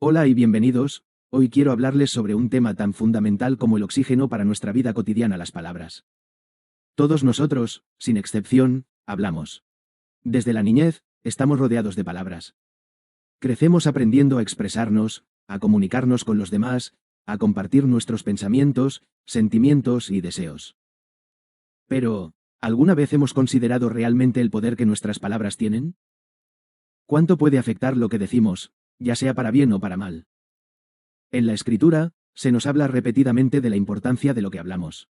Hola y bienvenidos. Hoy quiero hablarles sobre un tema tan fundamental como el oxígeno para nuestra vida cotidiana, las palabras. Todos nosotros, sin excepción, hablamos. Desde la niñez, estamos rodeados de palabras. Crecemos aprendiendo a expresarnos, a comunicarnos con los demás, a compartir nuestros pensamientos, sentimientos y deseos. Pero, ¿alguna vez hemos considerado realmente el poder que nuestras palabras tienen? ¿Cuánto puede afectar lo que decimos, ya sea para bien o para mal? En la Escritura, se nos habla repetidamente de la importancia de lo que hablamos.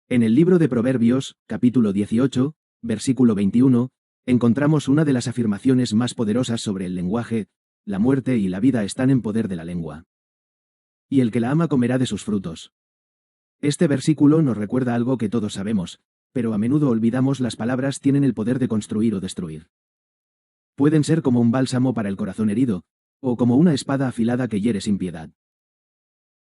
En el libro de Proverbios, capítulo 18, versículo 21, encontramos una de las afirmaciones más poderosas sobre el lenguaje: la muerte y la vida están en poder de la lengua. Y el que la ama comerá de sus frutos. Este versículo nos recuerda algo que todos sabemos, pero a menudo olvidamos: las palabras tienen el poder de construir o destruir. Pueden ser como un bálsamo para el corazón herido, o como una espada afilada que hiere sin piedad.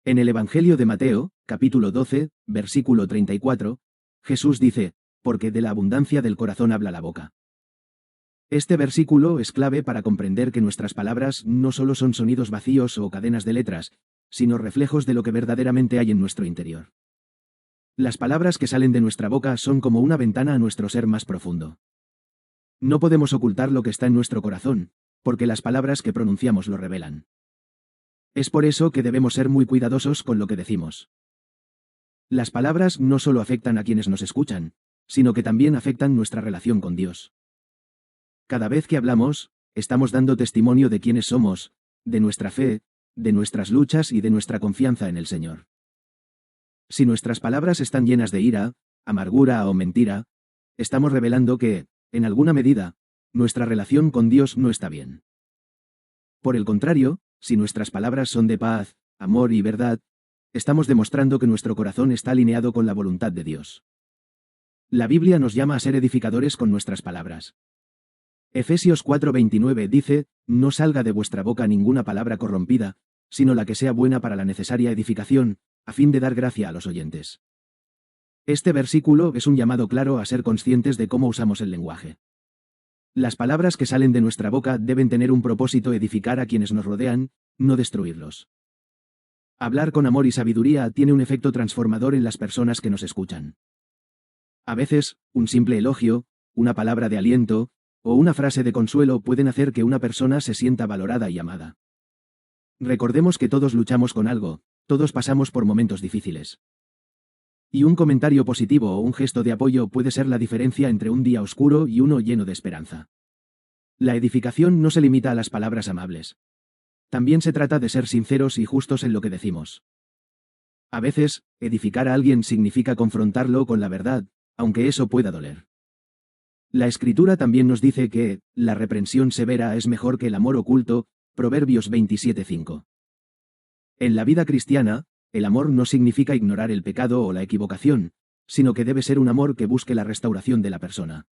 En el Evangelio de Mateo, capítulo 12, versículo 34, Jesús dice: porque de la abundancia del corazón habla la boca. Este versículo es clave para comprender que nuestras palabras no solo son sonidos vacíos o cadenas de letras, sino reflejos de lo que verdaderamente hay en nuestro interior. Las palabras que salen de nuestra boca son como una ventana a nuestro ser más profundo. No podemos ocultar lo que está en nuestro corazón, porque las palabras que pronunciamos lo revelan. Es por eso que debemos ser muy cuidadosos con lo que decimos. Las palabras no solo afectan a quienes nos escuchan, sino que también afectan nuestra relación con Dios. Cada vez que hablamos, estamos dando testimonio de quiénes somos, de nuestra fe, de nuestras luchas y de nuestra confianza en el Señor. Si nuestras palabras están llenas de ira, amargura o mentira, estamos revelando que, en alguna medida, nuestra relación con Dios no está bien. Por el contrario, si nuestras palabras son de paz, amor y verdad, estamos demostrando que nuestro corazón está alineado con la voluntad de Dios. La Biblia nos llama a ser edificadores con nuestras palabras. Efesios 4:29 dice: no salga de vuestra boca ninguna palabra corrompida, sino la que sea buena para la necesaria edificación, a fin de dar gracia a los oyentes. Este versículo es un llamado claro a ser conscientes de cómo usamos el lenguaje. Las palabras que salen de nuestra boca deben tener un propósito: edificar a quienes nos rodean, no destruirlos. Hablar con amor y sabiduría tiene un efecto transformador en las personas que nos escuchan. A veces, un simple elogio, una palabra de aliento, o una frase de consuelo pueden hacer que una persona se sienta valorada y amada. Recordemos que todos luchamos con algo, todos pasamos por momentos difíciles. Y un comentario positivo o un gesto de apoyo puede ser la diferencia entre un día oscuro y uno lleno de esperanza. La edificación no se limita a las palabras amables. También se trata de ser sinceros y justos en lo que decimos. A veces, edificar a alguien significa confrontarlo con la verdad, aunque eso pueda doler. La Escritura también nos dice que la reprensión severa es mejor que el amor oculto, Proverbios 27:5. En la vida cristiana, el amor no significa ignorar el pecado o la equivocación, sino que debe ser un amor que busque la restauración de la persona.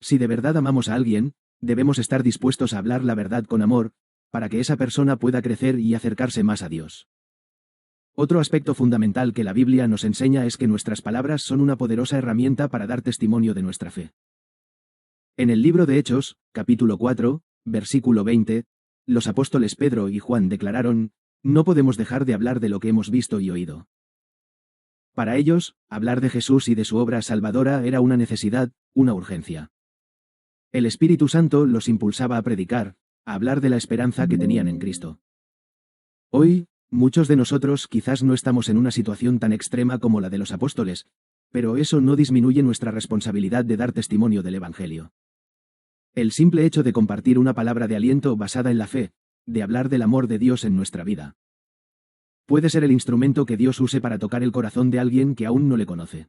Si de verdad amamos a alguien, debemos estar dispuestos a hablar la verdad con amor, para que esa persona pueda crecer y acercarse más a Dios. Otro aspecto fundamental que la Biblia nos enseña es que nuestras palabras son una poderosa herramienta para dar testimonio de nuestra fe. En el libro de Hechos, capítulo 4, versículo 20, los apóstoles Pedro y Juan declararon: no podemos dejar de hablar de lo que hemos visto y oído. Para ellos, hablar de Jesús y de su obra salvadora era una necesidad, una urgencia. El Espíritu Santo los impulsaba a predicar, a hablar de la esperanza que tenían en Cristo. Hoy, muchos de nosotros quizás no estamos en una situación tan extrema como la de los apóstoles, pero eso no disminuye nuestra responsabilidad de dar testimonio del Evangelio. El simple hecho de compartir una palabra de aliento basada en la fe, de hablar del amor de Dios en nuestra vida, puede ser el instrumento que Dios use para tocar el corazón de alguien que aún no le conoce.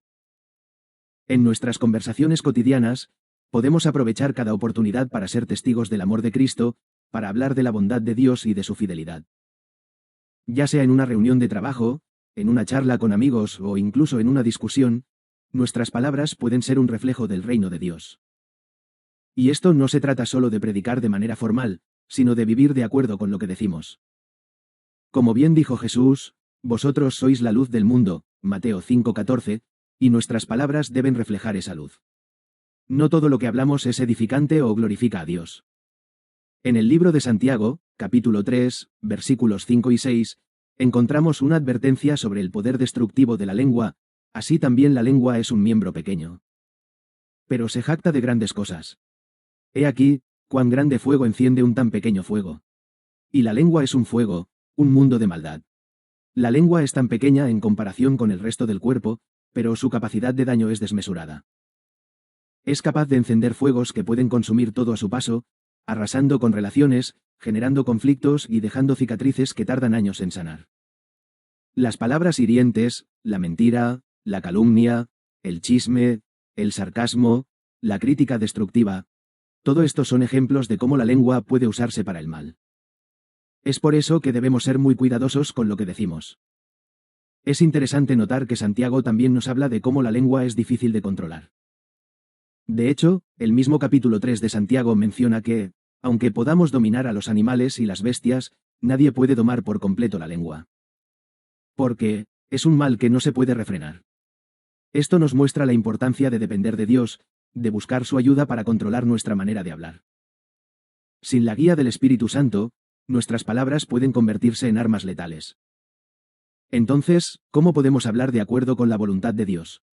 En nuestras conversaciones cotidianas, podemos aprovechar cada oportunidad para ser testigos del amor de Cristo, para hablar de la bondad de Dios y de su fidelidad. Ya sea en una reunión de trabajo, en una charla con amigos o incluso en una discusión, nuestras palabras pueden ser un reflejo del reino de Dios. Y esto no se trata solo de predicar de manera formal, sino de vivir de acuerdo con lo que decimos. Como bien dijo Jesús: vosotros sois la luz del mundo, Mateo 5:14, y nuestras palabras deben reflejar esa luz. No todo lo que hablamos es edificante o glorifica a Dios. En el libro de Santiago, capítulo 3, versículos 5 y 6, encontramos una advertencia sobre el poder destructivo de la lengua, así también la lengua es un miembro pequeño. Pero se jacta de grandes cosas. He aquí, cuán grande fuego enciende un tan pequeño fuego. Y la lengua es un fuego, un mundo de maldad. La lengua es tan pequeña en comparación con el resto del cuerpo, pero su capacidad de daño es desmesurada. Es capaz de encender fuegos que pueden consumir todo a su paso, arrasando con relaciones, generando conflictos y dejando cicatrices que tardan años en sanar. Las palabras hirientes, la mentira, la calumnia, el chisme, el sarcasmo, la crítica destructiva, todo esto son ejemplos de cómo la lengua puede usarse para el mal. Es por eso que debemos ser muy cuidadosos con lo que decimos. Es interesante notar que Santiago también nos habla de cómo la lengua es difícil de controlar. De hecho, el mismo capítulo 3 de Santiago menciona que, aunque podamos dominar a los animales y las bestias, nadie puede domar por completo la lengua. Porque, es un mal que no se puede refrenar. Esto nos muestra la importancia de depender de Dios, de buscar su ayuda para controlar nuestra manera de hablar. Sin la guía del Espíritu Santo, nuestras palabras pueden convertirse en armas letales. Entonces, ¿cómo podemos hablar de acuerdo con la voluntad de Dios?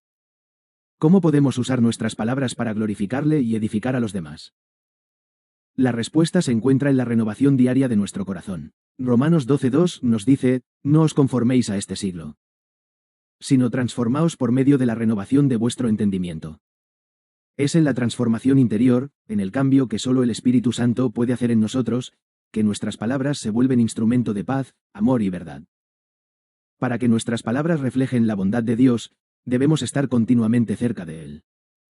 ¿Cómo podemos usar nuestras palabras para glorificarle y edificar a los demás? La respuesta se encuentra en la renovación diaria de nuestro corazón. Romanos 12:2 nos dice, no os conforméis a este siglo, sino transformaos por medio de la renovación de vuestro entendimiento. Es en la transformación interior, en el cambio que solo el Espíritu Santo puede hacer en nosotros, que nuestras palabras se vuelven instrumento de paz, amor y verdad. Para que nuestras palabras reflejen la bondad de Dios, debemos estar continuamente cerca de Él.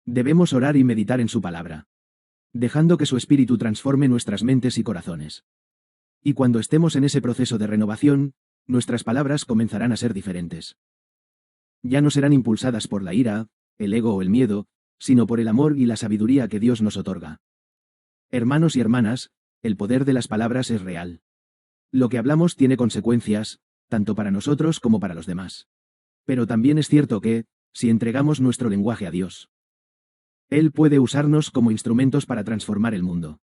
Debemos orar y meditar en su palabra, dejando que su Espíritu transforme nuestras mentes y corazones. Y cuando estemos en ese proceso de renovación, nuestras palabras comenzarán a ser diferentes. Ya no serán impulsadas por la ira, el ego o el miedo, sino por el amor y la sabiduría que Dios nos otorga. Hermanos y hermanas, el poder de las palabras es real. Lo que hablamos tiene consecuencias, tanto para nosotros como para los demás. Pero también es cierto que, si entregamos nuestro lenguaje a Dios, Él puede usarnos como instrumentos para transformar el mundo.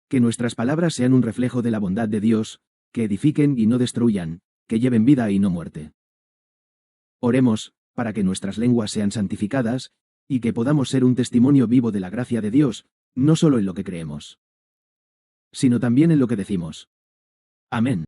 Que nuestras palabras sean un reflejo de la bondad de Dios, que edifiquen y no destruyan, que lleven vida y no muerte. Oremos, para que nuestras lenguas sean santificadas, y que podamos ser un testimonio vivo de la gracia de Dios, no solo en lo que creemos, sino también en lo que decimos. Amén.